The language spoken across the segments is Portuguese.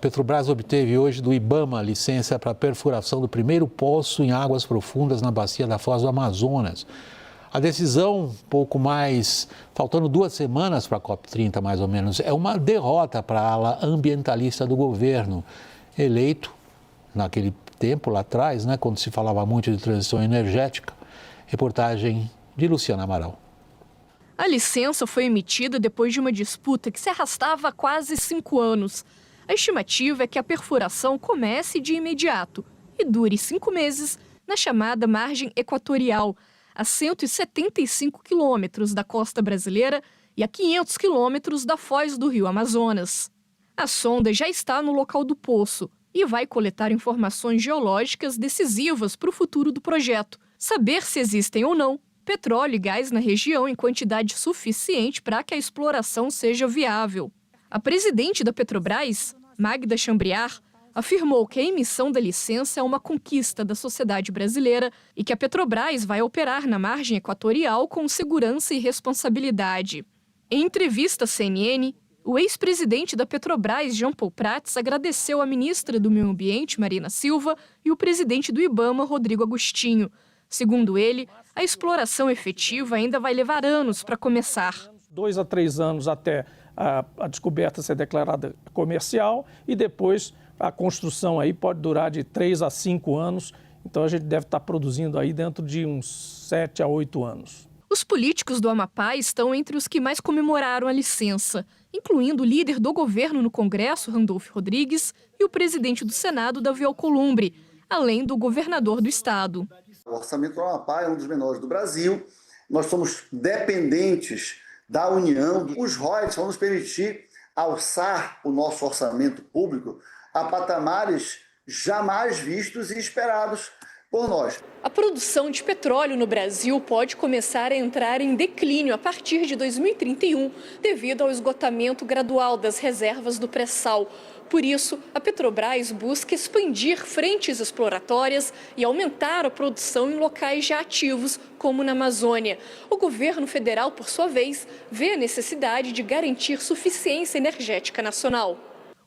Petrobras obteve hoje do IBAMA licença para a perfuração do primeiro poço em águas profundas na bacia da Foz do Amazonas. A decisão, faltando 2 semanas para a COP30 mais ou menos, é uma derrota para a ala ambientalista do governo, eleito naquele tempo lá atrás, quando se falava muito de transição energética. Reportagem de Luciana Amaral. A licença foi emitida depois de uma disputa que se arrastava há quase 5 anos. A estimativa é que a perfuração comece de imediato e dure 5 meses na chamada margem equatorial, a 175 quilômetros da costa brasileira e a 500 quilômetros da foz do rio Amazonas. A sonda já está no local do poço e vai coletar informações geológicas decisivas para o futuro do projeto, saber se existem ou não petróleo e gás na região em quantidade suficiente para que a exploração seja viável. A presidente da Petrobras, Magda Chambriard, afirmou que a emissão da licença é uma conquista da sociedade brasileira e que a Petrobras vai operar na margem equatorial com segurança e responsabilidade. Em entrevista à CNN, o ex-presidente da Petrobras, Jean Paul Prats, agradeceu a ministra do Meio Ambiente, Marina Silva, e o presidente do IBAMA, Rodrigo Agostinho. Segundo ele, a exploração efetiva ainda vai levar anos para começar. 2 a 3 anos até a descoberta ser declarada comercial e depois a construção aí pode durar de 3 a 5 anos. Então a gente deve estar produzindo aí dentro de uns 7 a 8 anos. Os políticos do Amapá estão entre os que mais comemoraram a licença, incluindo o líder do governo no Congresso, Randolfo Rodrigues, e o presidente do Senado, Davi Alcolumbre, além do governador do estado. O orçamento do Amapá é um dos menores do Brasil. Nós somos dependentes da União. Os royalties vão nos permitir alçar o nosso orçamento público a patamares jamais vistos e esperados por nós. A produção de petróleo no Brasil pode começar a entrar em declínio a partir de 2031, devido ao esgotamento gradual das reservas do pré-sal. Por isso, a Petrobras busca expandir frentes exploratórias e aumentar a produção em locais já ativos, como na Amazônia. O governo federal, por sua vez, vê a necessidade de garantir suficiência energética nacional.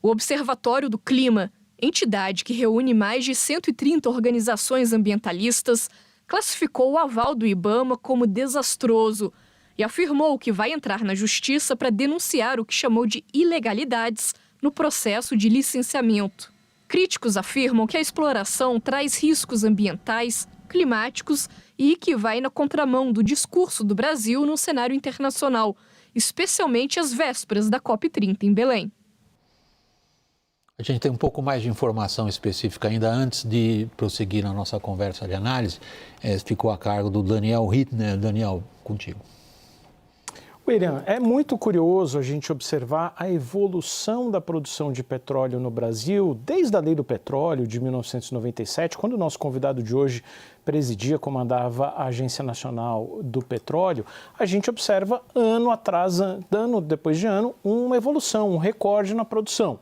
O Observatório do Clima, entidade que reúne mais de 130 organizações ambientalistas, classificou o aval do IBAMA como desastroso e afirmou que vai entrar na justiça para denunciar o que chamou de ilegalidades no processo de licenciamento. Críticos afirmam que a exploração traz riscos ambientais, climáticos e que vai na contramão do discurso do Brasil no cenário internacional, especialmente às vésperas da COP30 em Belém. A gente tem um pouco mais de informação específica ainda antes de prosseguir na nossa conversa de análise. Ficou a cargo do Daniel Hittner. Daniel, contigo. William, é muito curioso a gente observar a evolução da produção de petróleo no Brasil, desde a Lei do Petróleo de 1997, quando o nosso convidado de hoje presidia, comandava a Agência Nacional do Petróleo, a gente observa ano depois de ano, uma evolução, um recorde na produção.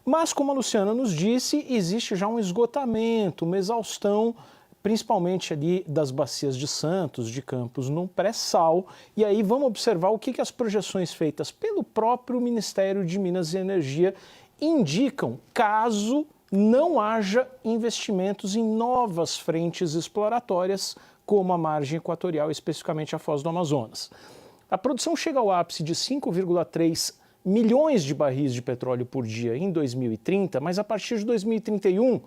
Mas, como a Luciana nos disse, existe já um esgotamento, uma exaustão, principalmente ali das bacias de Santos, de Campos, no pré-sal. E aí vamos observar o que as projeções feitas pelo próprio Ministério de Minas e Energia indicam caso não haja investimentos em novas frentes exploratórias, como a margem equatorial, especificamente a Foz do Amazonas. A produção chega ao ápice de 5,3 milhões de barris de petróleo por dia em 2030, mas a partir de 2031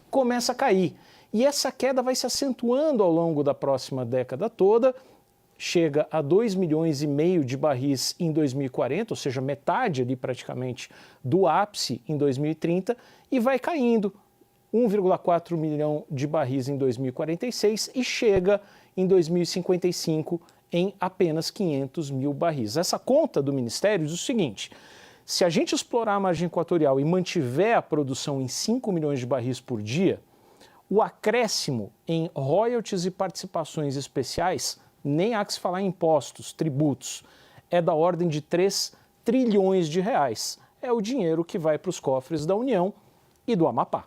começa a cair. E essa queda vai se acentuando ao longo da próxima década toda, chega a 2,5 milhões de barris em 2040, ou seja, metade ali praticamente do ápice em 2030, e vai caindo 1,4 milhão de barris em 2046 e chega em 2055 em apenas 500 mil barris. Essa conta do Ministério diz o seguinte: se a gente explorar a margem equatorial e mantiver a produção em 5 milhões de barris por dia, o acréscimo em royalties e participações especiais, nem há que se falar em impostos, tributos, é da ordem de 3 trilhões de reais. É o dinheiro que vai para os cofres da União e do Amapá.